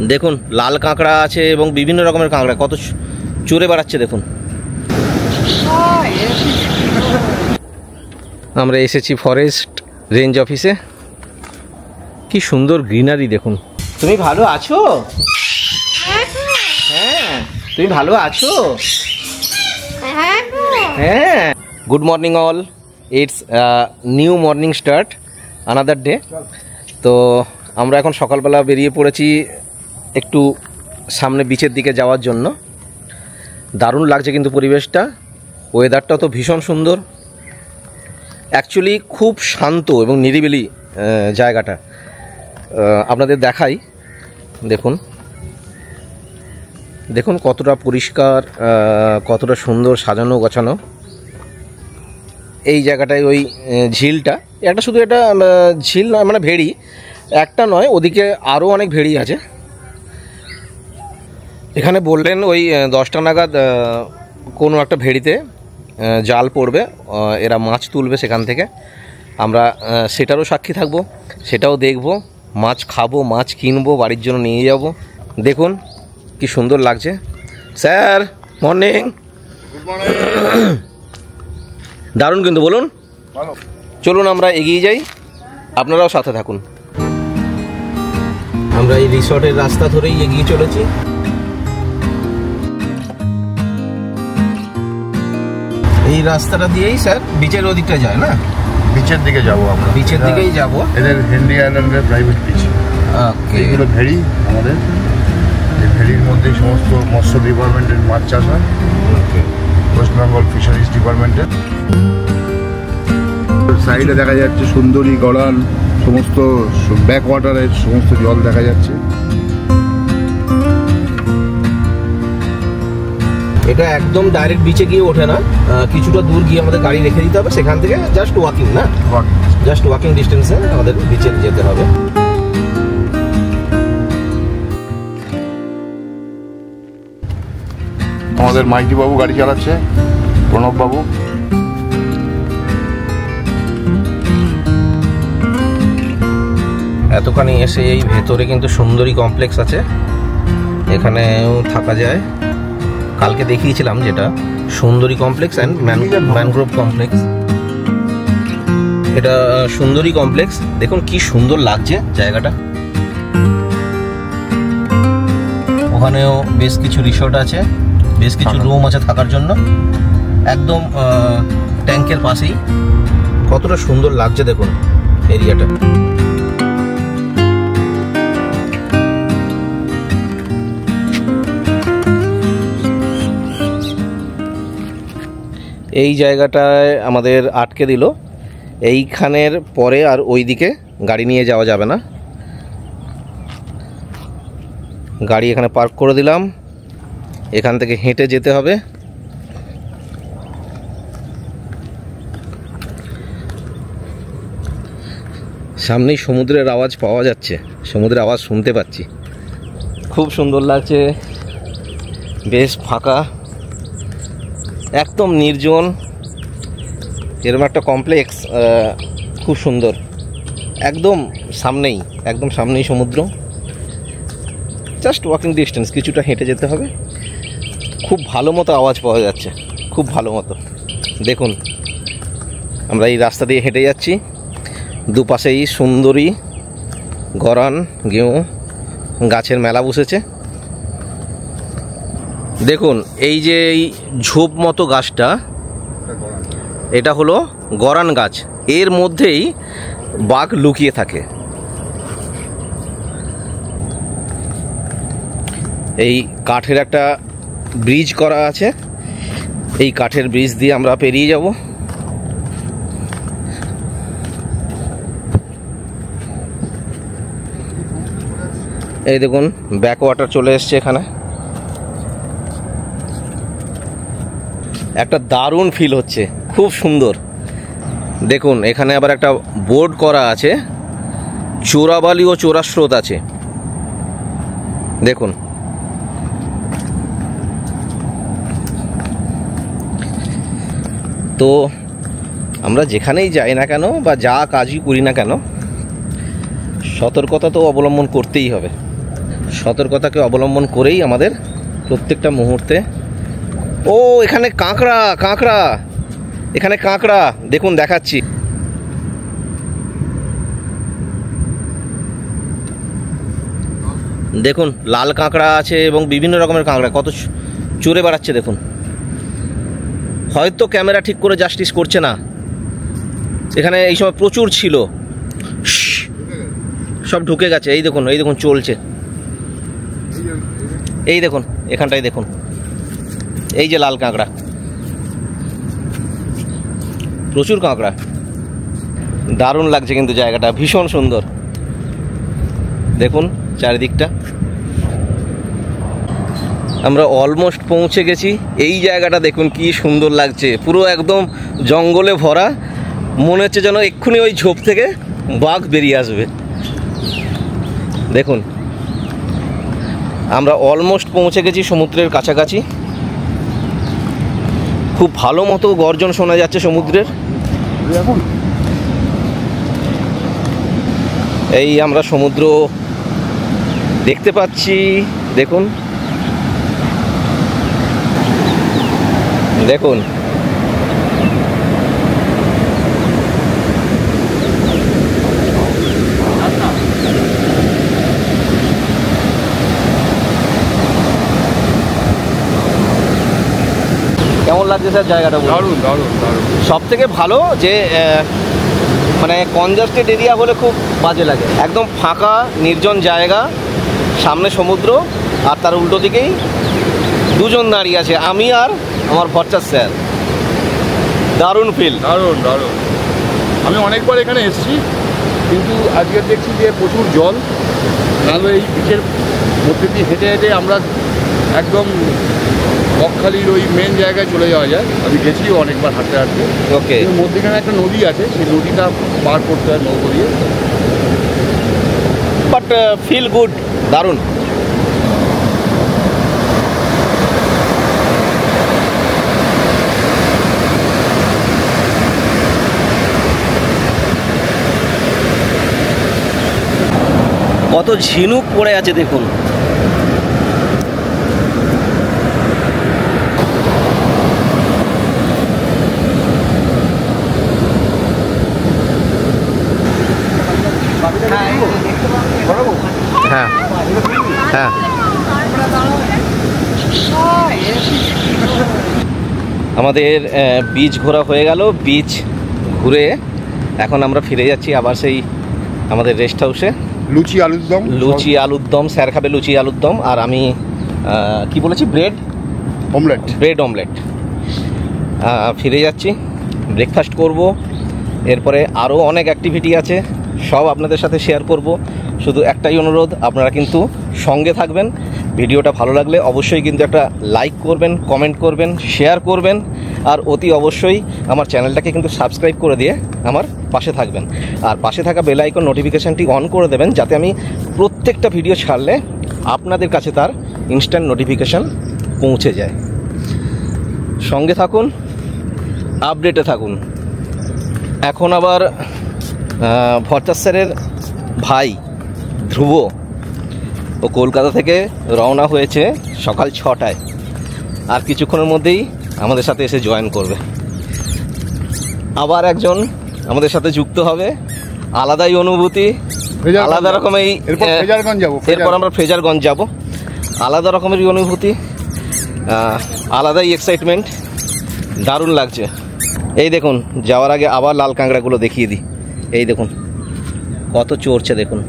দেখুন লাল কাঁকড়া আছে এবং বিভিন্ন রকমের কাঁকড়া কত চড়ে বেড়াচ্ছে দেখুন। আমরা এসেছি ফরেস্ট রেঞ্জ অফিসে। কি সুন্দর গ্রিনারি দেখুন। তুমি ভালো আছো? হ্যাঁ তুমি ভালো আছো? হ্যাঁ। Good morning all, it's new morning start, another day. তো আমরা এখন সকালবেলা বেরিয়ে পড়েছি একটু সামনে বিচের দিকে যাওয়ার জন্য। দারুণ লাগছে কিন্তু পরিবেশটা, ওয়েদারটাও তো ভীষণ সুন্দর। অ্যাকচুয়ালি খুব শান্ত এবং নিরিবিলি জায়গাটা। আপনাদের দেখাই, দেখুন দেখুন কতটা পরিষ্কার, কতটা সুন্দর সাজানো গোছানো। এই জায়গাটায় ওই ঝিলটা, একটা শুধু এটা ঝিল নয়, মানে ভেড়ি একটা নয়, ওদিকে আরও অনেক ভেড়ি আছে। এখানে বললেন ওই 10টা নাগাদ কোনো একটা ভেড়িতে জাল পড়বে, এরা মাছ তুলবে সেখান থেকে। আমরা সেটারও সাক্ষী থাকবো, সেটাও দেখব, মাছ খাবো, মাছ কিনবো, বাড়ির জন্য নিয়ে যাব। দেখুন কি সুন্দর লাগছে। Sir morning. দারুণ কিন্তু, বলুন। চলুন আমরা এগিয়ে যাই, আপনারাও সাথে থাকুন। আমরা এই রিসর্টের রাস্তা ধরেই এগিয়ে চলেছি। এই রাস্তাটা দিয়েই স্যার বিচের ওদিকটা যায় না? বিচের দিকে যাবো আমরা, বিচের দিকেই যাবো। এদের হেনরি আইল্যান্ডের প্রাইভেট বিচ। এইগুলো ভেড়ি আমাদের, এই ভেড়ির মধ্যেই সমস্ত মৎস্য ডিপার্টমেন্টের মাছ চাষ হয়, ওয়েস্ট বেঙ্গল ফিশারিজ ডিপার্টমেন্টের। সাইডে দেখা যাচ্ছে সুন্দরী, গড়ান, সমস্ত ব্যাক ওয়াটারের সমস্ত জল দেখা যাচ্ছে। এটা একদম ডাইরেক্ট বিচে গিয়ে ওঠে না, কিছুটা দূর গিয়ে আমাদের গাড়ি রেখে দিতে হবে, সেখান থেকে জাস্ট ওয়াকিং, না জাস্ট ওয়াকিং ডিস্টেন্সে আমাদের বিচে যেতে হবে। আমাদের মাইতি বাবু গাড়ি চালাচ্ছে, প্রণব বাবু। এতখানি এসে এই ভেতরে কিন্তু সুন্দরী কমপ্লেক্স আছে, এখানেও থাকা যায়। কালকে দেখিয়েছিলাম যেটা সুন্দরী কমপ্লেক্স অ্যান্ড ম্যানগ্রোভ কমপ্লেক্স। এটা সুন্দরী কমপ্লেক্স, দেখুন কি সুন্দর লাগছে জায়গাটা। ওখানেও বেশ কিছু রিসোর্ট আছে, বেশ কিছু রুম আছে থাকার জন্য, একদম ট্যাঙ্কের পাশেই। কতটা সুন্দর লাগছে দেখুন এরিয়াটা। এই জায়গাটায় আমাদের আটকে দিল, এইখানের পরে আর ওই দিকে গাড়ি নিয়ে যাওয়া যাবে না। গাড়ি এখানে পার্ক করে দিলাম, এখান থেকে হেঁটে যেতে হবে। সামনেই সমুদ্রের আওয়াজ পাওয়া যাচ্ছে, সমুদ্রের আওয়াজ শুনতে পাচ্ছি। খুব সুন্দর লাগছে, বেশ ফাঁকা, একদম নির্জন। এরকম একটা কমপ্লেক্স, খুব সুন্দর, একদম সামনেই সমুদ্র, জাস্ট ওয়াকিং ডিস্টেন্স, কিছুটা হেঁটে যেতে হবে। খুব ভালো মতো আওয়াজ পাওয়া যাচ্ছে, খুব ভালো মতো। দেখুন আমরা এই রাস্তা দিয়ে হেঁটে যাচ্ছি, দুপাশেই সুন্দরী, গরান, গেঁয়ো, গাছের মেলা বসেছে। দেখুন এই যে এই ঝোপ মতো গাছটা, এটা হলো গরান গাছ, এর মধ্যেই বাঘ লুকিয়ে থাকে। এই কাঠের একটা ব্রিজ করা আছে, এই কাঠের ব্রিজ দিয়ে আমরা পেরিয়ে যাব। এই দেখুন ব্যাক ওয়াটার চলে এসছে এখানে, একটা দারুণ ফিল হচ্ছে, খুব সুন্দর। দেখুন এখানে আবার একটা বোর্ড করা আছে, চোরাবালি ও চোরাস্রোত আছে। দেখুন তো আমরা যেখানেই যাই না কেন বা যা কাজই করি না কেন, সতর্কতা তো অবলম্বন করতেই হবে। সতর্কতাকে অবলম্বন করেই আমাদের প্রত্যেকটা মুহূর্তে। ও এখানে কাঁকড়া, কাঁকড়া, এখানে কাঁকড়া দেখুন, দেখাচ্ছি। দেখুন লাল কাঁকড়া আছে এবং বিভিন্ন রকমের কাঁকড়া কত চড়ে বেড়াচ্ছে দেখুন। হয়তো ক্যামেরা ঠিক করে জাস্টিস করছে না। এখানে এই সময় প্রচুর ছিল, সব ঢুকে গেছে। এই দেখুন, এই দেখুন চলছে, এই দেখুন এখানটায় দেখুন, এই যে লাল কাঁকড়া, প্রচুর কাঁকড়া। দারুণ লাগছে কিন্তু জায়গাটা, ভীষণ সুন্দর। দেখুন চারিদিকটা। আমরা অলমোস্ট পৌঁছে গেছি। এই জায়গাটা দেখুন কি সুন্দর লাগছে, পুরো একদম জঙ্গলে ভরা। মনে হচ্ছে যেন এক্ষুনি ওই ঝোপ থেকে বাঘ বেরিয়ে আসবে। দেখুন আমরা অলমোস্ট পৌঁছে গেছি সমুদ্রের কাছাকাছি। খুব ভালো মতো গর্জন শোনা যাচ্ছে সমুদ্রের। এই আমরা সমুদ্র দেখতে পাচ্ছি। দেখুন দেখুন কেমন লাগছে স্যার জায়গাটা? দারুণ দারুণ দারুণ। সব থেকে ভালো যে মানে কনজাস্টেড এরিয়া হলে খুব বাজে লাগে। একদম ফাঁকা নির্জন জায়গা, সামনে সমুদ্র, আর তার উল্টো দিকেই দুজন দাঁড়িয়ে আছে, আমি আর আমার ভট্টাচ স্যার। দারুণ ফিল, দারুণ দারুণ। আমি অনেকবার এখানে এসেছি, কিন্তু আজকে দেখছি যে প্রচুর জল। নাহলে এই বিচের মধ্যে দিয়ে হেঁটে হেঁটে আমরা একদম বকখালির ওই মেন জায়গায় চলে যাওয়া যায়। আমি গেছিও অনেকবার হাঁটতে হাঁটতে। ওকে, মধ্যেখানে একটা নদী আছে, সেই নদীটা পার করতে হয় নৌকো দিয়ে। বাট ফিল গুড, দারুণ। কত ঝিনুক পড়ে আছে দেখুন। হ্যাঁ হ্যাঁ, আমাদের বিচ ঘোরা হয়ে গেল। বিচ ঘুরে এখন আমরা ফিরে যাচ্ছি আবার সেই আমাদের রেস্ট হাউসে। লুচি আলুর দম, লুচি আলুর দম, স্যার খাবে লুচি আলুর দম, আর আমি কি বলেছি, ব্রেড অমলেট, ব্রেড অমলেট। ফিরে যাচ্ছি, ব্রেকফাস্ট করব। এরপরে আরও অনেক অ্যাক্টিভিটি আছে, সব আপনাদের সাথে শেয়ার করব। শুধু একটাই অনুরোধ, আপনারা কিন্তু সঙ্গে থাকবেন। ভিডিওটা ভালো লাগলে অবশ্যই কিন্তু একটা লাইক করবেন, কমেন্ট করবেন, শেয়ার করবেন, আর অতি অবশ্যই আমার চ্যানেলটাকে কিন্তু সাবস্ক্রাইব করে দিয়ে আমার পাশে থাকবেন। আর পাশে থাকা বেল আইকন নোটিফিকেশানটি অন করে দেবেন, যাতে আমি প্রত্যেকটা ভিডিও ছাড়লে আপনাদের কাছে তার ইনস্ট্যান্ট নোটিফিকেশান পৌঁছে যায়। সঙ্গে থাকুন, আপডেটে থাকুন। এখন আবার ভট্টাচ স্যারের ভাই ধ্রুব, ও কলকাতা থেকে রওনা হয়েছে সকাল 6টায়। আর কিছুক্ষণের মধ্যেই আমাদের সাথে এসে জয়েন করবে। আবার আমাদের সাথে যুক্ত হবে। আলাদাই অনুভূতি, আলাদা রকমের। এরপর আমরা ফ্রেজারগঞ্জ যাব। আলাদা রকমেরই অনুভূতি, আলাদাই এক্সাইটমেন্ট। দারুণ লাগছে। এই দেখুন, যাওয়ার আগে আবার লাল কাঁকড়াগুলো দেখিয়ে দিই। এই দেখুন কত চড়ছে দেখুন।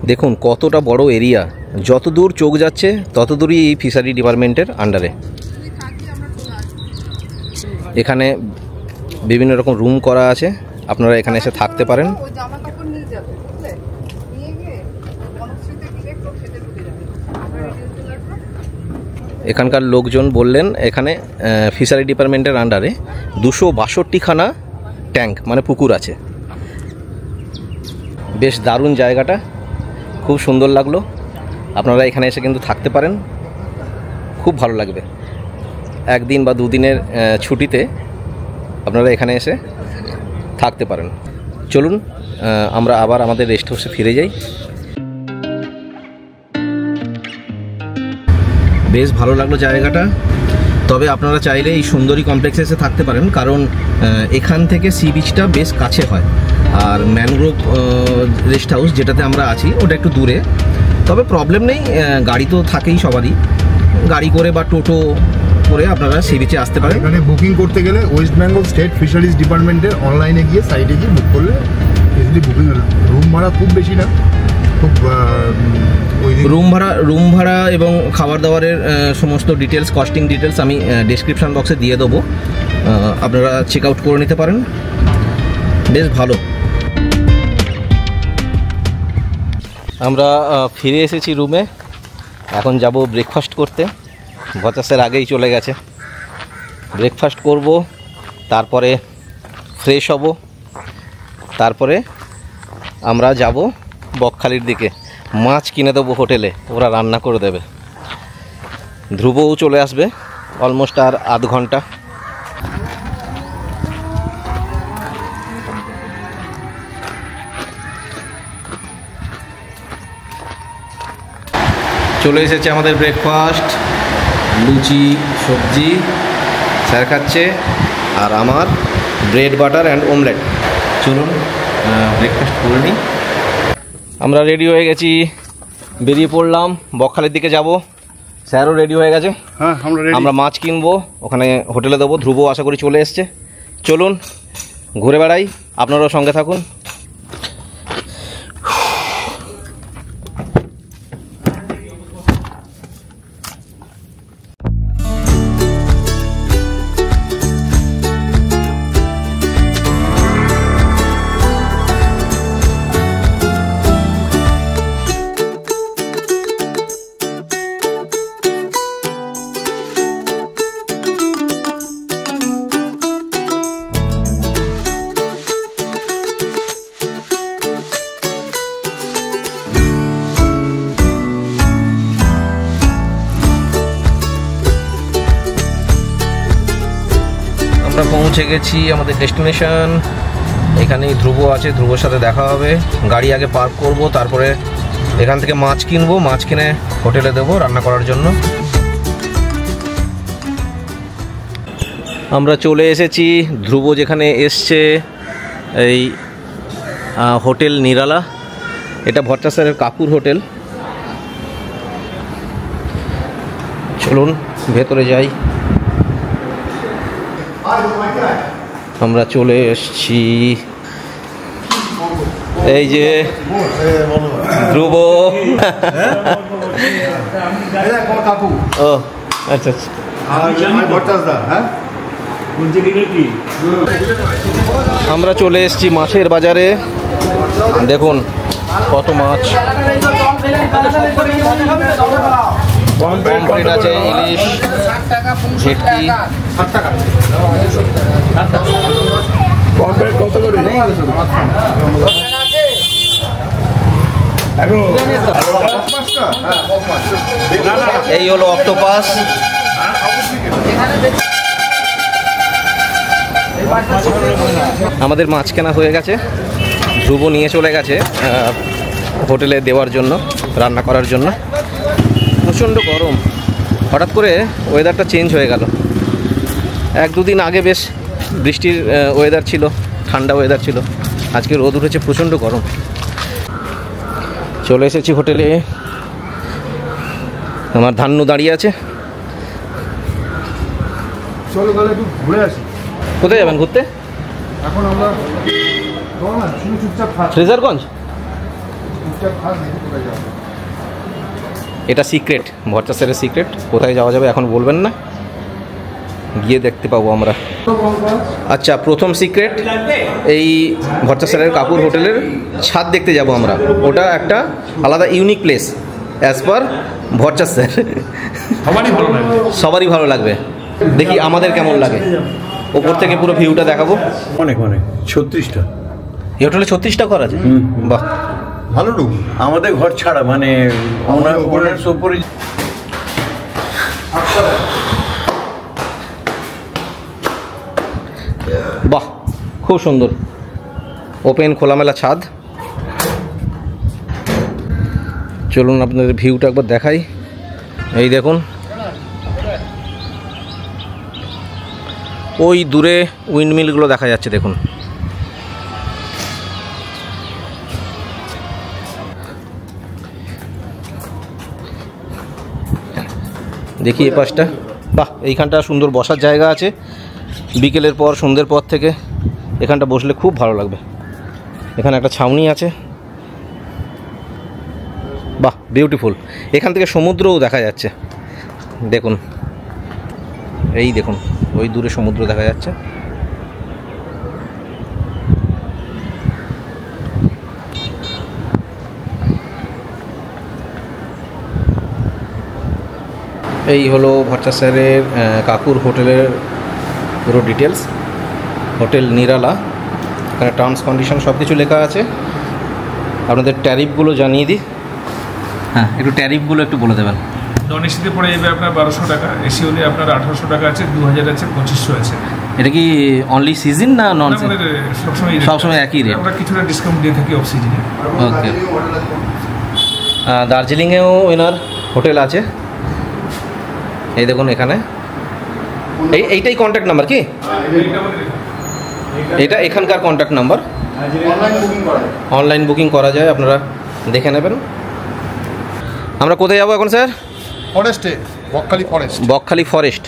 দেখুন কতটা বড় এরিয়া, যত দূর চোখ যাচ্ছে তত দূরই এই ফিশারি ডিপার্টমেন্টের আন্ডারে। এখানে বিভিন্ন রকম রুম করা আছে, আপনারা এখানে এসে থাকতে পারেন। এখানকার লোকজন বললেন এখানে ফিশারি ডিপার্টমেন্টের আন্ডারে 262খানা ট্যাঙ্ক মানে পুকুর আছে। বেশ দারুণ জায়গাটা, খুব সুন্দর লাগলো। আপনারা এখানে এসে কিন্তু থাকতে পারেন, খুব ভালো লাগবে। একদিন বা দুদিনের ছুটিতে আপনারা এখানে এসে থাকতে পারেন। চলুন আমরা আবার আমাদের রেস্ট হাউসে ফিরে যাই। বেশ ভালো লাগলো জায়গাটা। তবে আপনারা চাইলে এই সুন্দরী কমপ্লেক্সে এসে থাকতে পারেন, কারণ এখান থেকে সি বিচটা বেশ কাছে হয়। আর ম্যানগ্রোভ রেস্ট হাউস যেটাতে আমরা আছি ওটা একটু দূরে। তবে প্রবলেম নেই, গাড়ি তো থাকেই সবারই, গাড়ি করে বা টোটো করে আপনারা সি বিচে আসতে পারেন। এখানে বুকিং করতে গেলে ওয়েস্ট বেঙ্গল স্টেট ফিশারিজ ডিপার্টমেন্টের অনলাইনে গিয়ে সাইটে গিয়ে বুক করলে ইজিলি বুকিং। রুম ভাড়া খুব বেশি না, খুব রুম ভাড়া এবং খাবার দাবারের সমস্ত ডিটেলস, কস্টিং ডিটেলস আমি ডেসক্রিপশন বক্সে দিয়ে দেবো, আপনারা চেক আউট করে নিতে পারেন। বেশ ভালো। আমরা ফিরে এসেছি রুমে, এখন যাব ব্রেকফাস্ট করতে। ভচাসের আগেই চলে গেছে। ব্রেকফাস্ট করব, তারপরে ফ্রেশ হব, তারপরে আমরা যাব বকখালির দিকে। মাছ কিনে দেবো হোটেলে, ওরা রান্না করে দেবে। ধ্রুবও চলে আসবে অলমোস্ট আর আধ ঘন্টা। চলে এসেছে আমাদের ব্রেকফাস্ট, লুচি সবজি স্যার খাচ্ছে, আর আমার ব্রেড বাটার অ্যান্ড অমলেট। চলুন ব্রেকফাস্ট করে নিই। আমরা রেডি হয়ে গেছি, বেরিয়ে পড়লাম, বকখালির দিকে যাব। স্যারও রেডি হয়ে গেছে। হ্যাঁ, আমরা মাছ কিনবো, ওখানে হোটেলে দেবো। ধ্রুব আশা করি চলে এসছে। চলুন ঘুরে বেড়াই, আপনারাও সঙ্গে থাকুন। আমরা পৌঁছে গেছি আমাদের ডেস্টিনেশন। এখানেই ধ্রুব আছে, ধ্রুবর সাথে দেখা হবে। গাড়ি আগে পার্ক করব, তারপরে এখান থেকে মাছ কিনবো, মাছ কিনে হোটেলে দেবো রান্না করার জন্য। আমরা চলে এসেছি, ধ্রুব যেখানে এসছে, এই হোটেল নিরালা। এটা ভট্টাচার্যের কাকুর হোটেল। চলুন ভেতরে যাই। আমরা চলে এসেছি, এই যে ধ্রুব। ও আচ্ছা আচ্ছা, আমরা চলে এসেছি মাছের বাজারে। দেখুন কত মাছ, পমফ্রেট আছে, ইলিশ, ভেটকি। এই হলো অক্টোপাস। আমাদের মাছ কেনা হয়ে গেছে, ধ্রুব নিয়ে চলে গেছে হোটেলে দেওয়ার জন্য, রান্না করার জন্য। প্রচণ্ড গরম, হঠাৎ করে ওয়েদারটা চেঞ্জ হয়ে গেল। এক দুদিন আগে বেশ বৃষ্টির ওয়েদার ছিল, ঠান্ডা ওয়েদার ছিল, আজকে রোদ উঠেছে, প্রচণ্ড গরম। চলে এসেছি হোটেলে, আমার ধান্নু দাঁড়িয়ে আছে। চলো তাহলে একটু ঘুরে আসি। কোথায় যাবেন ঘুরতে? এখন আমরা চুপচাপ থাক, ফ্রেজারগঞ্জ। চুপচাপ থাক, দেখি কোথায় যাবো। এটা সিক্রেট, ভট্টাচার্যের সিক্রেট। কোথায় যাওয়া যাবে এখন বলবেন না, গিয়ে দেখতে পাবো আমরা। আচ্ছা, প্রথম সিক্রেট এই ভট্টাচার্যের কাপুর হোটেলের ছাদ দেখতে যাব আমরা। ওটা একটা আলাদা unique place as per Bhattacharya. সবারই ভালো লাগবে, দেখি আমাদের কেমন লাগে। ওপর থেকে পুরো ভিউটা দেখাবো। অনেক 36টা এই হোটেলে 36টা ঘর আছে। বাহ, ভালো রুম, আমাদের ঘর ছাড়া, মানে ওনার উপরে। খুব সুন্দর ওপেন খোলামেলা ছাদ। চলুন আপনাদের ভিউটা একবার দেখাই। এই দেখুন ওই দূরে উইন্ডমিলগুলো দেখা যাচ্ছে, দেখুন। দেখি এই পাশটা, বাহ এইখানটা সুন্দর বসার জায়গা আছে। বিকেলের পর সন্ধ্যের পর থেকে এখানটা বসলে খুব ভালো লাগবে। এখানে একটা ছাউনি আছে, বাহ বিউটিফুল। এখান থেকে সমুদ্রও দেখা যাচ্ছে, দেখুন এই দেখুন ওই দূরে সমুদ্র দেখা যাচ্ছে। এই হলো ভট্টাচার্য স্যারের কাকুর হোটেলের পুরো ডিটেলস। হোটেল নিরালা, এখানে টার্মস কন্ডিশন সব কিছু লেখা আছে। আপনাদের ট্যারিফগুলো জানিয়ে দিই। হ্যাঁ, একটু ট্যারিফগুলো একটু বলে দেবেন। নন এসিতে পড়ে যাবে আপনার 1200 টাকা, এসি হলে আপনার 1800 টাকা আছে, 2000 আছে, 2500 আছে। এটা কি অনলি সিজন না নন সিজন? সবসময় একই রেট। আমরা কিছুটা ডিসকাউন্ট দিয়ে থাকি অফ সিজনে। ওকে। দার্জিলিংয়েও এনার হোটেল আছে, এই দেখুন এখানে। এইটাই কন্ট্যাক্ট নাম্বার কি? এটা এখানকার কন্ট্যাক্ট নাম্বার। অনলাইন বুকিং করা যায়, আপনারা দেখে নেবেন। আমরা কোথায় যাবো এখন স্যার? ফরেস্টে, বকখালি ফরেস্ট। বকখালি ফরেস্ট।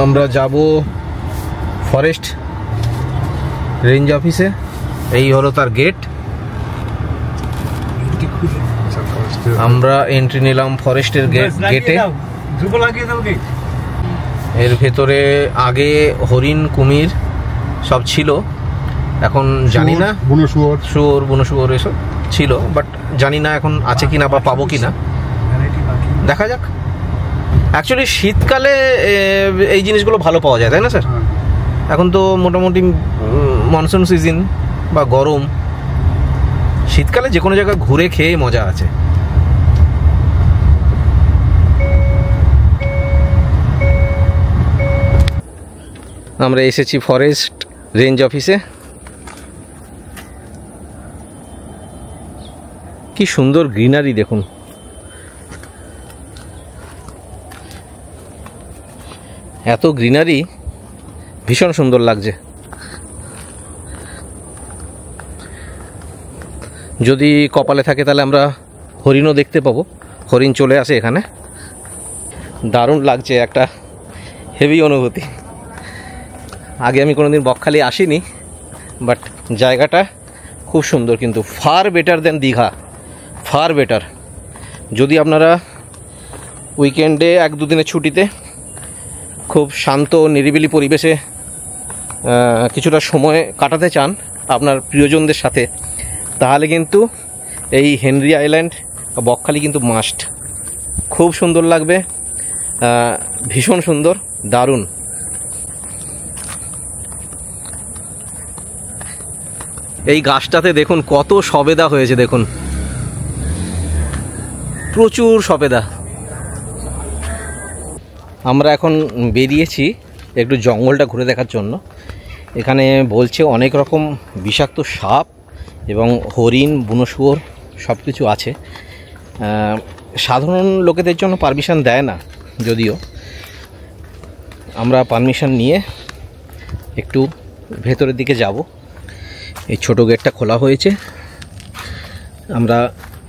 আমরা যাব ফরেস্ট রেঞ্জ অফিসে। এই হলো তার গেট। আমরা এন্ট্রি নিলাম ফরেস্টের গেটে। এর ভেতরে আগে হরিণ কুমির সব ছিল, এখন জানি না। শুয়োর বুনো এসব ছিল, বাট জানি না এখন আছে কিনা বা পাবো কিনা, দেখা যাক। অ্যাকচুয়ালি শীতকালে এই জিনিসগুলো ভালো পাওয়া যায়, তাই না স্যার? এখন তো মোটামুটি মনসুন সিজন বা গরম, শীতকালে যে কোনো জায়গায় ঘুরে খেয়ে মজা আছে। আমরা এসেছি ফরেস্ট রেঞ্জ অফিসে। কি সুন্দর গ্রিনারি দেখুন। এত গ্রিনারি ভীষণ সুন্দর লাগছে। যদি কপালে থাকে তাহলে আমরা হরিণও দেখতে পাবো। হরিণ চলে আসে এখানে। দারুণ লাগছে, একটা হেভি অনুভূতি। আগে আমি কোনোদিন বকখালি আসিনি, বাট জায়গাটা খুব সুন্দর, কিন্তু ফার বেটার দেন দীঘা, ফার বেটার। যদি আপনারা উইকেন্ডে 1-2 দিনের ছুটিতে খুব শান্ত নিরিবিলি পরিবেশে কিছুটা সময় কাটাতে চান আপনার প্রিয়জনদের সাথে, তাহলে কিন্তু এই হেনরি আইল্যান্ড বকখালি কিন্তু মাস্ট। খুব সুন্দর লাগবে, ভীষণ সুন্দর, দারুণ। এই গাছটাতে দেখুন কত সবেদা হয়েছে, দেখুন প্রচুর সবেদা। আমরা এখন বেরিয়েছি একটু জঙ্গলটা ঘুরে দেখার জন্য। এখানে বলছে অনেক রকম বিষাক্ত সাপ এবং হরিণ, বুনো শুয়োর সব কিছু আছে। সাধারণ লোকেদের জন্য পারমিশন দেয় না, যদিও আমরা পারমিশন নিয়ে একটু ভেতরের দিকে যাব। এই ছোট গেটটা খোলা হয়েছে, আমরা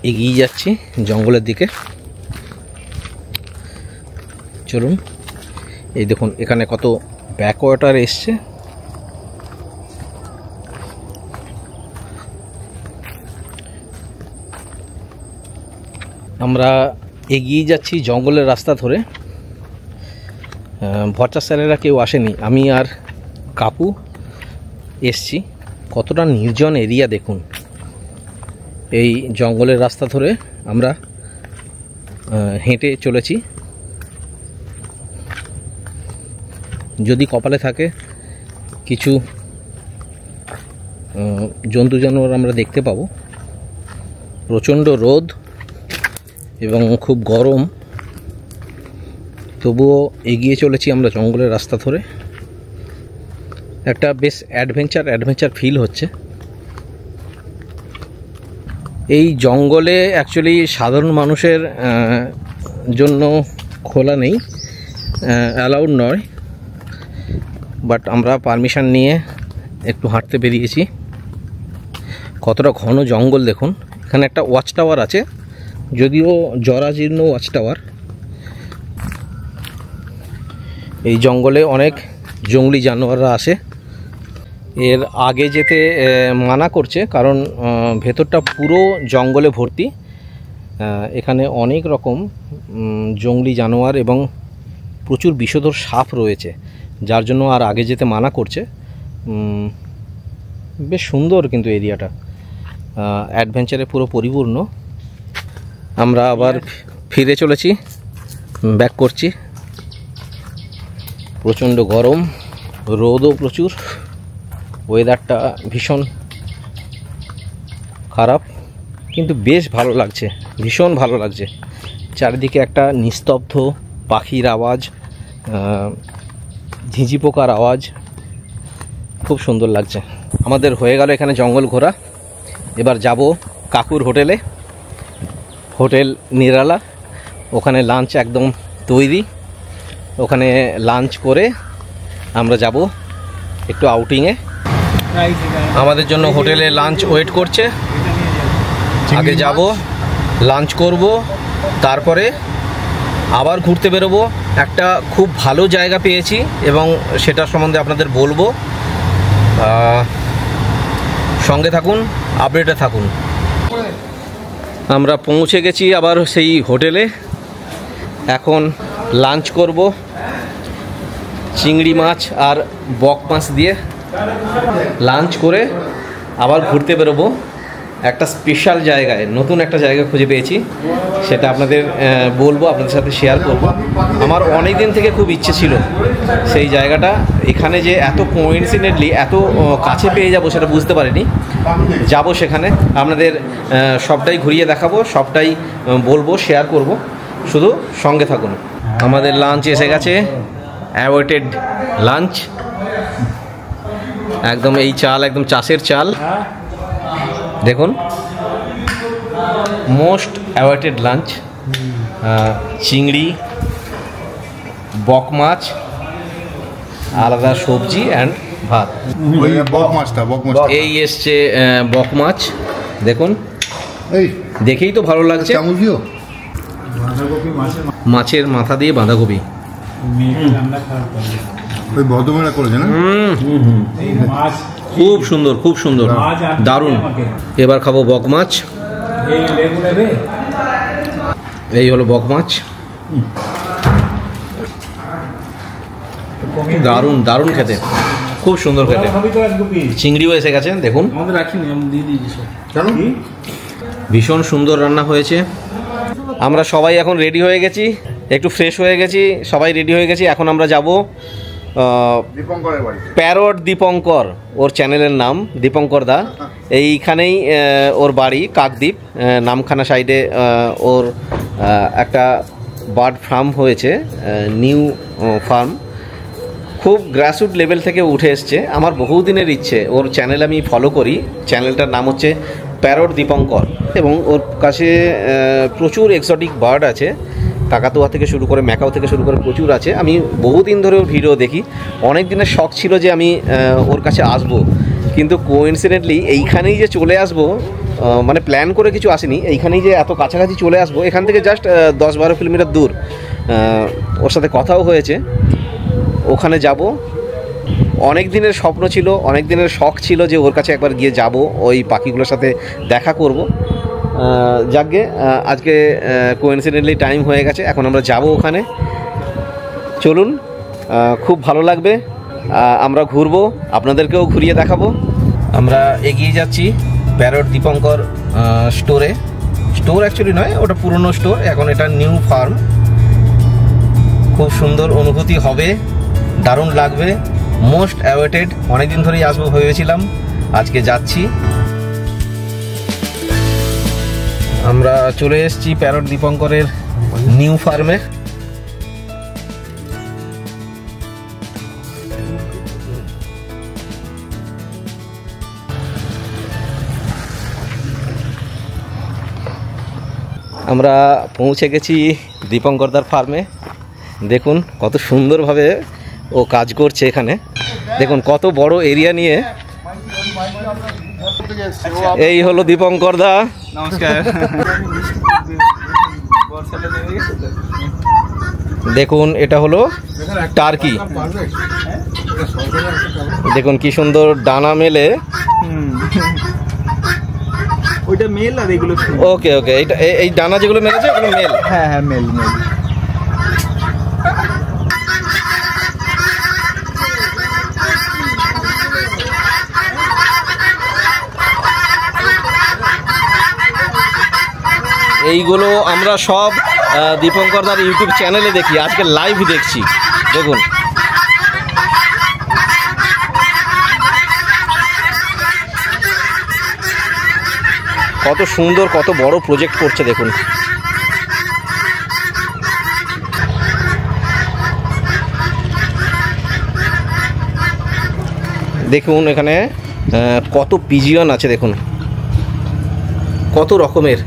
এগিয়ে যাচ্ছি জঙ্গলের দিকে। চলুন। এই দেখুন এখানে কত ব্যাকওয়াটার এসছে। আমরা এগিয়ে যাচ্ছি জঙ্গলের রাস্তা ধরে। ভট্টাচার্য স্যারেরা কেউ আসেনি, আমি আর কাকু এসছি। কতটা নির্জন এরিয়া দেখুন। এই জঙ্গলের রাস্তা ধরে আমরা হেঁটে চলেছি। যদি কপালে থাকে কিছু জন্তু জানোয়ার আমরা দেখতে পাবো। প্রচণ্ড রোদ এবং খুব গরম, তবুও এগিয়ে চলেছি আমরা জঙ্গলের রাস্তা ধরে। একটা বেশ অ্যাডভেঞ্চার ফিল হচ্ছে। এই জঙ্গলে অ্যাকচুয়ালি সাধারণ মানুষের জন্য খোলা নেই, অ্যালাউড নয়, বাট আমরা পারমিশন নিয়ে একটু হাঁটতে বেরিয়েছি। কতটা ঘন জঙ্গল দেখুন। এখানে একটা ওয়াচ টাওয়ার আছে, যদিও জরাজীর্ণ ওয়াচ টাওয়ার। এই জঙ্গলে অনেক জঙ্গলি জানোয়াররা আসে। এর আগে যেতে মানা করছে, কারণ ভেতরটা পুরো জঙ্গলে ভর্তি। এখানে অনেক রকম জঙ্গলি জানোয়ার এবং প্রচুর বিষধর সাপ রয়েছে, যার জন্য আর আগে যেতে মানা করছে। বেশ সুন্দর কিন্তু এরিয়াটা, অ্যাডভেঞ্চারে পুরো পরিপূর্ণ। আমরা আবার ফিরে চলেছি, ব্যাক করছি। প্রচণ্ড গরম, রোদও প্রচুর, ওয়েদারটা ভীষণ খারাপ, কিন্তু বেশ ভালো লাগছে, ভীষণ ভালো লাগছে। চারিদিকে একটা নিস্তব্ধ, পাখির আওয়াজ, ঝিঁঝি পোকার আওয়াজ, খুব সুন্দর লাগছে। আমাদের হয়ে গেল এখানে জঙ্গল ঘোরা। এবার যাব কাকুর হোটেলে, হোটেল নিরালা। ওখানে লাঞ্চ একদম তৈরি। ওখানে লাঞ্চ করে আমরা যাব একটু আউটিংয়ে। আমাদের জন্য হোটেলে লাঞ্চ ওয়েট করছে। আগে যাব, লাঞ্চ করব, তারপরে আবার ঘুরতে বেরোবো। একটা খুব ভালো জায়গা পেয়েছি এবং সেটা সম্বন্ধে আপনাদের বলবো। সঙ্গে থাকুন, আপডেটে থাকুন। আমরা পৌঁছে গেছি আবার সেই হোটেলে। এখন লাঞ্চ করব চিংড়ি মাছ আর বক মাছ দিয়ে। লাঞ্চ করে আবার ঘুরতে বেরোবো একটা স্পেশাল জায়গায়। নতুন একটা জায়গা খুঁজে পেয়েছি, সেটা আপনাদের বলবো, আপনাদের সাথে শেয়ার করব। আমার অনেক দিন থেকে খুব ইচ্ছে ছিল সেই জায়গাটা। এখানে যে এত কোইন্সিডেন্টলি এত কাছে পেয়ে যাবো সেটা বুঝতে পারিনি। যাব সেখানে, আপনাদের সবটাই ঘুরিয়ে দেখাবো, সবটাই বলবো, শেয়ার করব, শুধু সঙ্গে থাকুন। আমাদের লাঞ্চ এসে গেছে, অ্যাওয়েটেড লাঞ্চ। একদম এই চাল, একদম চাষের চাল। দেখুন, মোস্ট অ্যাওয়েটেড লাঞ্চ। চিংড়ি, বক মাছ, আলাদা সবজি অ্যান্ড ভাত। এই এসছে বক মাছ, দেখুন, দেখেই তো ভালো লাগছে। মাছের মাথা দিয়ে বাঁধাকপি, খুব সুন্দর, খুব সুন্দর, দারুণ। এবার খাবো বক মাছ। এই হলো বক মাছ, দারুণ দারুণ খেতে, খুব সুন্দর খেতে। চিংড়িও এসে গেছে, দেখুন, ভীষণ সুন্দর রান্না হয়েছে। আমরা সবাই এখন রেডি হয়ে গেছি, একটু ফ্রেশ হয়ে গেছি, সবাই রেডি হয়ে গেছি। এখন আমরা যাব প্যারট দীপঙ্কর, ওর চ্যানেলের নাম দীপঙ্কর দা। এইখানেই ওর বাড়ি, কাকদ্বীপ নামখানা সাইডে। ওর একটা বার্ড ফার্ম হয়েছে, নিউ ফার্ম, খুব গ্রাসরুট লেভেল থেকে উঠে এসছে। আমার বহুদিনের ইচ্ছে, ওর চ্যানেল আমি ফলো করি। চ্যানেলটার নাম হচ্ছে প্যারট দীপঙ্কর, এবং ওর কাছে প্রচুর এক্সোটিক বার্ড আছে। কাকাতুয়া থেকে শুরু করে, ম্যাকাও থেকে শুরু করে প্রচুর আছে। আমি বহুদিন ধরে ওর ভিডিও দেখি। অনেক দিনের শখ ছিল যে আমি ওর কাছে আসব, কিন্তু কোইন্সিডেন্টলি এইখানেই যে চলে আসব, মানে প্ল্যান করে কিছু আসেনি, এইখানেই যে এত কাছাকাছি চলে আসবো, এখান থেকে জাস্ট 10-12 কিলোমিটার দূর। ওর সাথে কথাও হয়েছে, ওখানে যাব। অনেক দিনের স্বপ্ন ছিল, অনেক দিনের শখ ছিল যে ওর কাছে একবার গিয়ে যাব, ওই পাখিগুলোর সাথে দেখা করব। যাকগে, আজকে কোইন্সিডেন্টলি টাইম হয়ে গেছে, এখন আমরা যাব ওখানে। চলুন, খুব ভালো লাগবে, আমরা ঘুরবো, আপনাদেরকেও ঘুরিয়ে দেখাবো। আমরা এগিয়ে যাচ্ছি প্যারট দীপঙ্কর স্টোরে। স্টোর অ্যাকচুয়ালি নয়, ওটা পুরনো স্টোর, এখন এটা নিউ ফার্ম। খুব সুন্দর অনুভূতি হবে, দারুণ লাগবে, মোস্ট অ্যাওয়েটেড। অনেকদিন ধরেই আসবো ভেবেছিলাম, আজকে যাচ্ছি। আমরা চলে এসেছি প্যারট দীপঙ্করের নিউ ফার্মে। আমরা পৌঁছে গেছি দীপঙ্করদার ফার্মে। দেখুন কত সুন্দরভাবে ও কাজ করছে এখানে। দেখুন কত বড় এরিয়া নিয়ে। এই হলো দীপঙ্করদা। নমস্কার। দেখুন এটা হলো টার্কি। দেখুন কি সুন্দর ডানা মেলে। ওইটা মেল আর এগুলো ওকে ওকে, এটা এই ডানা যেগুলো মেলেছে ওগুলো মেল। হ্যাঁ হ্যাঁ মেল মেল। এইগুলো আমরা সব দীপঙ্করদার ইউটিউব চ্যানেলে দেখি, আজকে লাইভ দেখছি। দেখুন কত সুন্দর, কত বড় প্রজেক্ট করছে দেখুন। দেখুন এখানে কত পিজিয়ন আছে, দেখুন কত রকমের,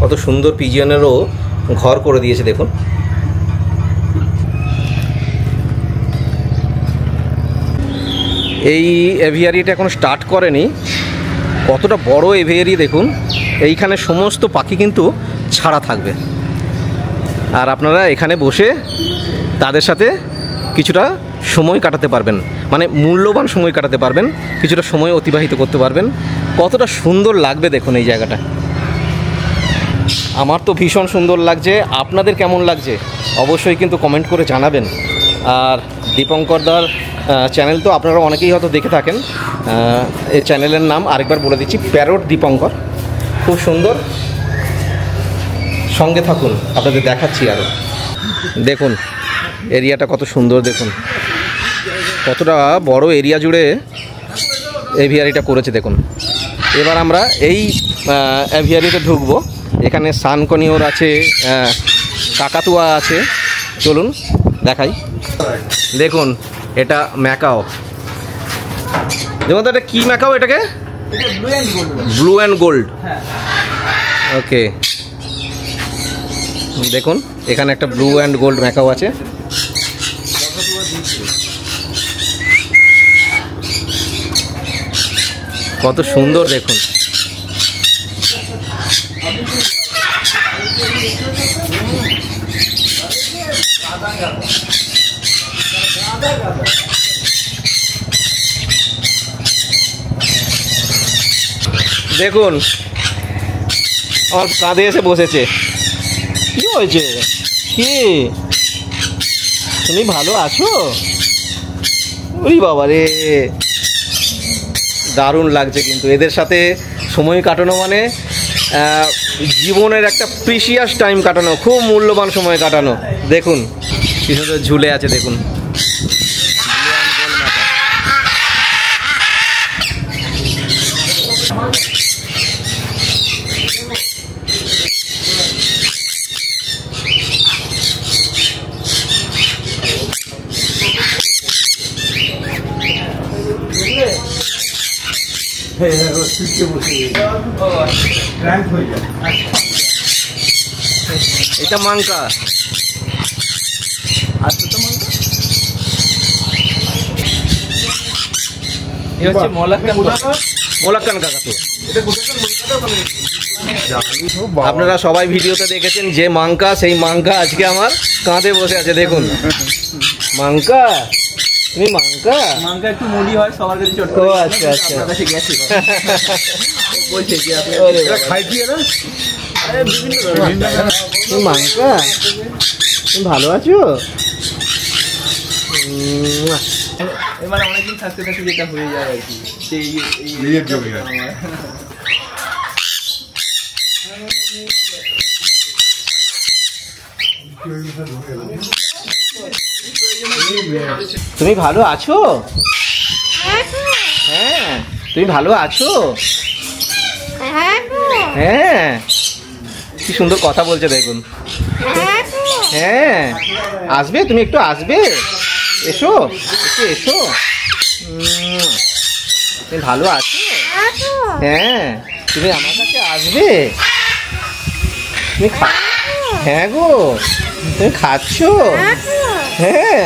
কত সুন্দর পিজিয়নেরও ঘর করে দিয়েছে দেখুন। এই এভিয়ারিটা এখন স্টার্ট করেনি, কতটা বড় এভিয়ারি দেখুন। এইখানে সমস্ত পাখি কিন্তু ছাড়া থাকবে, আর আপনারা এখানে বসে তাদের সাথে কিছুটা সময় কাটাতে পারবেন, মানে মূল্যবান সময় কাটাতে পারবেন, কিছুটা সময় অতিবাহিত করতে পারবেন। কতটা সুন্দর লাগবে দেখুন এই জায়গাটা। আমার তো ভীষণ সুন্দর লাগছে, আপনাদের কেমন লাগছে অবশ্যই কিন্তু কমেন্ট করে জানাবেন। আর দীপঙ্করদার চ্যানেল তো আপনারা অনেকেই হয়তো দেখে থাকেন। এই চ্যানেলের নাম আরেকবার বলে দিচ্ছি, প্যারট দীপঙ্কর। খুব সুন্দর, সঙ্গে থাকুন, আপনাদের দেখাচ্ছি আরও। দেখুন এরিয়াটা কত সুন্দর, দেখুন কতটা বড় এরিয়া জুড়ে এভিয়ারিটা করেছে দেখুন। এবার আমরা এই এভিয়ারিতে ঢুকবো। এখানে সানকনিওর আছে, কাকাতুয়া আছে, চলুন দেখাই। দেখুন এটা ম্যাকাও। দেখুন তো এটা কী ম্যাকাও, এটাকে ব্লু অ্যান্ড গোল্ড। ওকে, দেখুন এখানে একটা ব্লু অ্যান্ড গোল্ড ম্যাকাও আছে। কত সুন্দর দেখুন। দেখুন আমার কাঁধে এসে বসেছে। কি হয়েছে? কি তুমি ভালো আছো? ওই বাবা রে, দারুণ লাগছে কিন্তু এদের সাথে সময় কাটানো, মানে জীবনের একটা প্রিসিয়াস টাইম কাটানো, খুব মূল্যবান সময় কাটানো। দেখুন কি সুন্দর ঝুলে আছে দেখুন। এটা মাংকা। আচ্ছা তো এই হচ্ছে মোলাক্কান কাকাতুয়া। আপনারা সবাই ভিডিওতে দেখেছেন যে মাংকা, সেই মাংকা আজকে আমার কাঁধে বসে আছে দেখুন। মাংকা, তুমি মাংকা? মাংকা একটু মুড়ি হয় সবার কাছে চট ও করে। আচ্ছা আচ্ছা, আপনার কাছে গেছে বলছে যে আপনি খাই দিয়ে না তুমি মাংকা, তুমি ভালো আছো? এবার অনেকদিন থাকতে থাকতে যেটা হয়ে যায় আর কি, সেই নিজের জমি আর তুমি ভালো আছো? হ্যাঁ, তুমি ভালো আছো? হ্যাঁ, কি সুন্দর কথা বলছে দেখুন। হ্যাঁ, আসবে, তুমি একটু আসবে, এসো একটু এসো। তুমি ভালো আছো? হ্যাঁ, তুমি আমার কাছে আসবে। হ্যাঁ গো, তুমি খাচ্ছ? হ্যাঁ,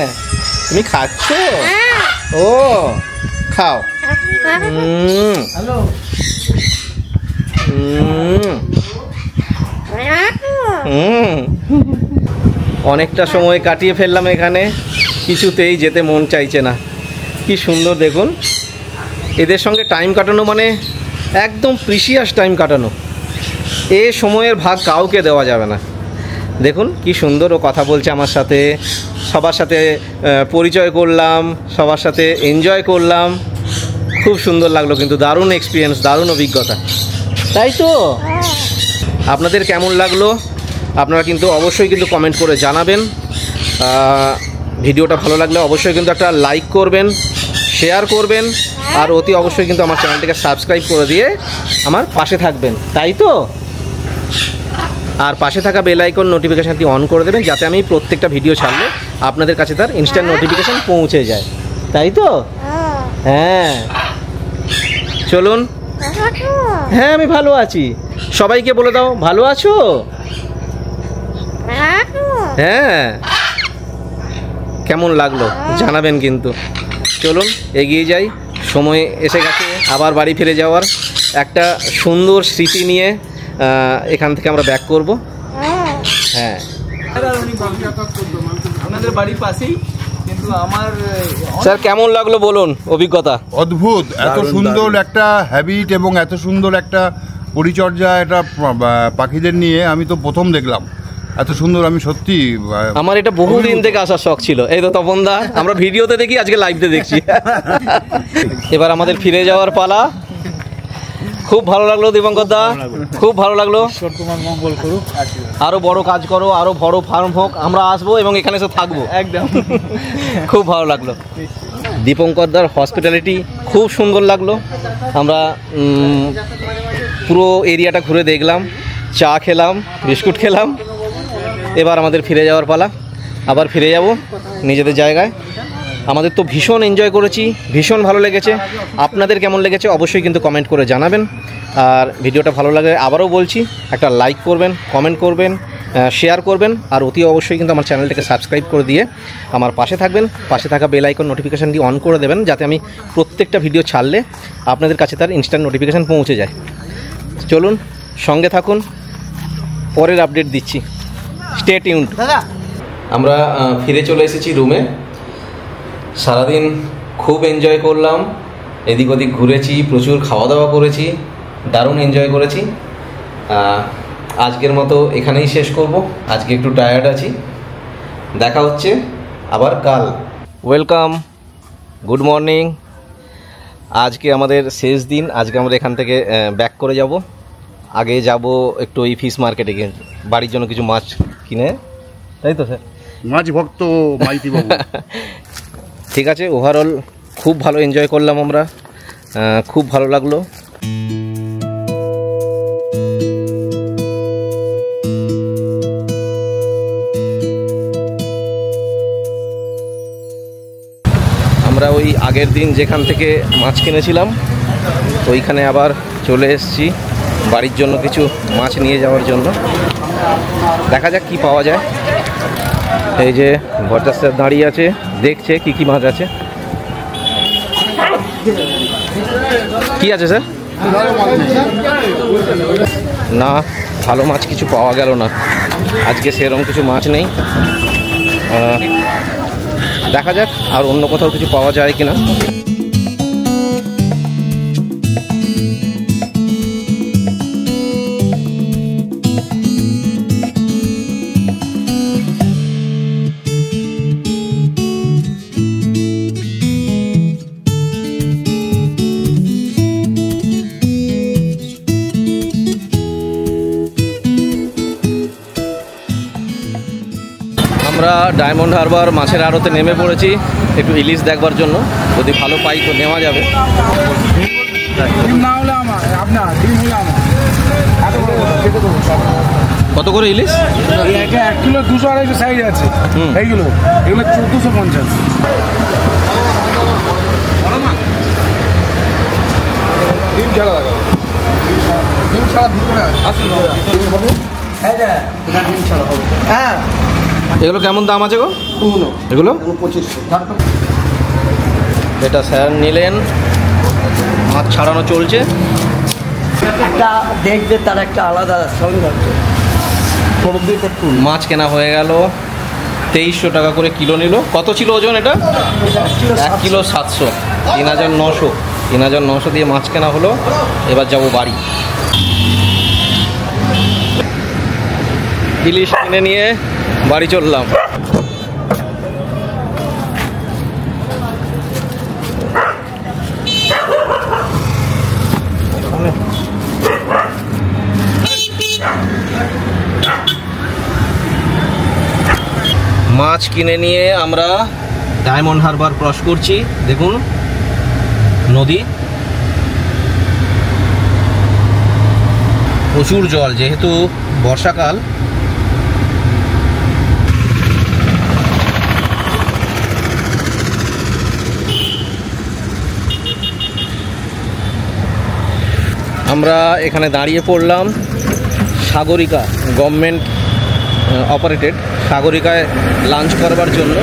তুমি খাচ্ছ? ও খাও। অনেকটা সময় কাটিয়ে ফেললাম এখানে, কিছুতেই যেতে মন চাইছে না। কি সুন্দর দেখুন, এদের সঙ্গে টাইম কাটানো মানে একদম প্রিসিয়াস টাইম কাটানো। এ সময়ের ভাগ কাউকে দেওয়া যাবে না। দেখুন কি সুন্দর ও কথা বলছে আমার সাথে, সবার সাথে পরিচয় করলাম, সবার সাথে এনজয় করলাম, খুব সুন্দর লাগলো। কিন্তু দারুণ এক্সপিরিয়েন্স, দারুণ অভিজ্ঞতা, তাই তো? আপনাদের কেমন লাগলো আপনারা কিন্তু অবশ্যই কিন্তু কমেন্ট করে জানাবেন। ভিডিওটা ভালো লাগলে অবশ্যই কিন্তু একটা লাইক করবেন, শেয়ার করবেন, আর অতি অবশ্যই কিন্তু আমার চ্যানেলটিকে সাবস্ক্রাইব করে দিয়ে আমার পাশে থাকবেন, তাই তো? আর পাশে থাকা বেল আইকন নোটিফিকেশানটি অন করে দেবেন, যাতে আমি প্রত্যেকটা ভিডিও ছাড়লে আপনাদের কাছে তার ইনস্ট্যান্ট নোটিফিকেশান পৌঁছে যায়, তাই তো? হ্যাঁ, চলুন। হ্যাঁ, আমি ভালো আছি। সবাইকে বলে দাও, ভালো আছো? হ্যাঁ, কেমন লাগলো জানাবেন কিন্তু। চলুন এগিয়ে যাই, সময় এসে গেছে আবার বাড়ি ফিরে যাওয়ার। একটা সুন্দর স্মৃতি নিয়ে এখান থেকে আমরা ব্যাক করব। হ্যাঁ, আপনাদের বাড়ির পাশেই, কিন্তু আমার স্যার কেমন লাগলো বলুন অভিজ্ঞতা? অদ্ভুত, এত সুন্দর একটা হ্যাবিট এবং এত সুন্দর একটা পরিচর্যা এটা পাখিদের নিয়ে আমি তো প্রথম দেখলাম। এত সুন্দর, আমি সত্যি আমার এটা বহুদিন থেকে আসার শখ ছিল। এই তো তপনদা, আমরা ভিডিওতে দেখি, আজকে লাইভতে দেখছি। এবার আমাদের ফিরে যাওয়ার পালা। খুব ভালো লাগলো দীপঙ্কর দা, খুব ভালো লাগলো। আরো বড় কাজ করো, আরো বড় ফার্ম হোক, আমরা আসবো এবং এখানে এসে থাকবো একদম। খুব ভালো লাগলো। দীপঙ্কর দার হসপিটালিটি খুব সুন্দর লাগলো। আমরা পুরো এরিয়াটা ঘুরে দেখলাম, চা খেলাম, বিস্কুট খেলাম। এবার আমাদের ফিরে যাওয়ার পালা। আবার ফিরে যাব নিজেদের জায়গায়। আমাদের তো ভীষণ এনজয় করেছি, ভীষণ ভালো লেগেছে। আপনাদের কেমন লেগেছে অবশ্যই কিন্তু কমেন্ট করে জানাবেন। আর ভিডিওটা ভালো লাগলে আবারও বলছি, একটা লাইক করবেন, কমেন্ট করবেন, শেয়ার করবেন, আর অতি অবশ্যই কিন্তু আমার চ্যানেলটাকে সাবস্ক্রাইব করে দিয়ে আমার পাশে থাকবেন। পাশে থাকা বেল আইকন নোটিফিকেশানটি অন করে দেবেন, যাতে আমি প্রত্যেকটা ভিডিও ছাড়লে আপনাদের কাছে তার ইনস্ট্যান্ট নোটিফিকেশান পৌঁছে যায়। চলুন সঙ্গে থাকুন, পরের আপডেট দিচ্ছি। Stay tuned. আমরা ফিরে চলে এসেছি রুমে। সারাদিন খুব এনজয় করলাম, এদিক ওদিক ঘুরেছি, প্রচুর খাওয়া দাওয়া করেছি, দারুণ এনজয় করেছি। আজকের মতো এখানেই শেষ করব। আজকে একটু টায়ার্ড আছি, দেখা হচ্ছে আবার কাল। Welcome, good morning. আজকে আমাদের শেষ দিন। আজকে আমরা এখান থেকে ব্যাক করে যাব। আগে যাব একটু ওই ফিশ মার্কেটে গিয়ে বাড়ির জন্য কিছু মাছ কিনে, তাই তো স্যার? মাছ ভক্ত মাইতি বাবু। ঠিক আছে, ওভারঅল খুব ভালো এনজয় করলাম আমরা, খুব ভালো লাগলো। আমরা ওই আগের দিন যেখান থেকে মাছ কিনেছিলাম ওইখানে আবার চলে এসেছি বাড়ির জন্য কিছু মাছ নিয়ে যাওয়ার জন্য। দেখা যাক কি পাওয়া যায়। এই যে ভট্টাচ স্যার দাঁড়িয়ে আছে, দেখছে কি কি মাছ আছে। কি আছে স্যার? না, ভালো মাছ কিছু পাওয়া গেল না আজকে, সেরকম কিছু মাছ নেই। দেখা যাক আর অন্য কোথাও কিছু পাওয়া যায় কিনা। আমরা ডায়মন্ড হারবার মাছের আড়তে নেমে পড়েছি একটু ইলিশ দেখবার জন্য। যদি ভালো পাই তো নেওয়া যাবে। কত করে ইলিশ? 1 কিলো 200-250 সাইজ আছে। এইগুলো 1450। ডিম ছাড়া ভিতরে আসুন। এগুলো কেমন দাম আছে গো এগুলো? 2500। এটা স্যার নিলেন, মাছ ছাড়ানো চলছে। একটা দেখবে তার একটা আলাদা সৌন্দর্য। মাছ কেনা হয়ে গেল, 2300 টাকা করে কিলো নিল। কত ছিল ওজন এটা? 1 কিলো 700, 3900। 3900 দিয়ে মাছ কেনা হলো। এবার যাব বাড়ি। ইলিশ কিনে নিয়ে বাড়ি চললাম। মাছ কিনে নিয়ে আমরা ডায়মন্ড হারবার ক্রস করছি। দেখুন নদী, প্রচুর জল, যেহেতু বর্ষাকাল। আমরা এখানে দাঁড়িয়ে পড়লাম সাগরিকা, গভর্নমেন্ট অপারেটেড সাগরিকায় লাঞ্চ করবার জন্য।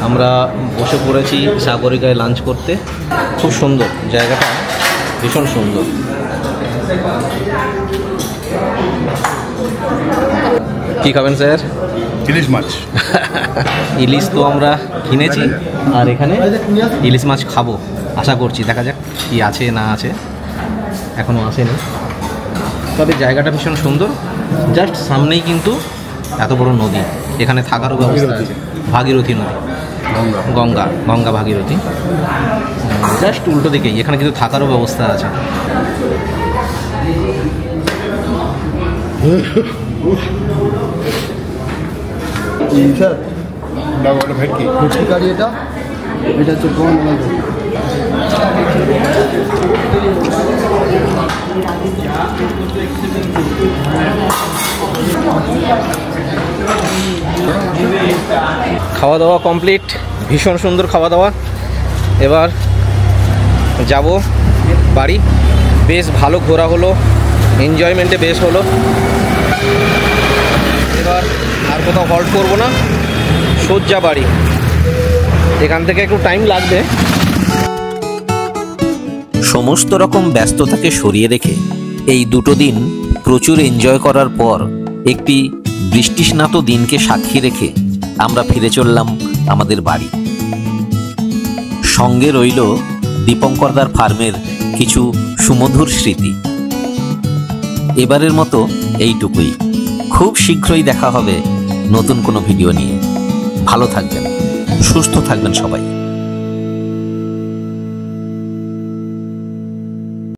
আমরা বসে পড়েছি সাগরিকায় লাঞ্চ করতে। খুব সুন্দর জায়গাটা, ভীষণ সুন্দর। কি খাবেন স্যার? ইলিশ মাছ। ইলিশ তো আমরা কিনেছি, আর এখানে ইলিশ মাছ খাবো আশা করছি। দেখা যাক কি আছে না আছে, এখনও আসেনি। তবে জায়গাটা ভীষণ সুন্দর। জাস্ট সামনেই কিন্তু এত বড় নদী, এখানে থাকারও ব্যবস্থা আছে। ভাগীরথী নদী, গঙ্গা ভাগীরথী, জাস্ট উল্টো দিকেই। এখানে কিন্তু থাকারও ব্যবস্থা আছে। ভেটকি কারি এটা হচ্ছে খাওয়া দাওয়া কমপ্লিট, ভীষণ সুন্দর খাওয়া দাওয়া। এবার যাব বাড়ি। বেশ ভালো ঘোরা হলো, এনজয়মেন্টে বেশ হলো। এবার আর কোথাও হল্ট করবো না, সোজা বাড়ি। এখান থেকে একটু টাইম লাগবে। সমস্ত রকম ব্যস্ততাকে সরিয়ে রেখে এই দুটো দিন প্রচুর এনজয় করার পর একটি বৃষ্টিস্নাত দিনকে সাক্ষী রেখে আমরা ফিরে চললাম আমাদের বাড়ি। সঙ্গে রইল দীপঙ্করদার ফার্মের কিছু সুমধুর স্মৃতি। এবারের মতো এইটুকুই। খুব শীঘ্রই দেখা হবে নতুন কোনো ভিডিও নিয়ে। ভালো থাকবেন, সুস্থ থাকবেন সবাই।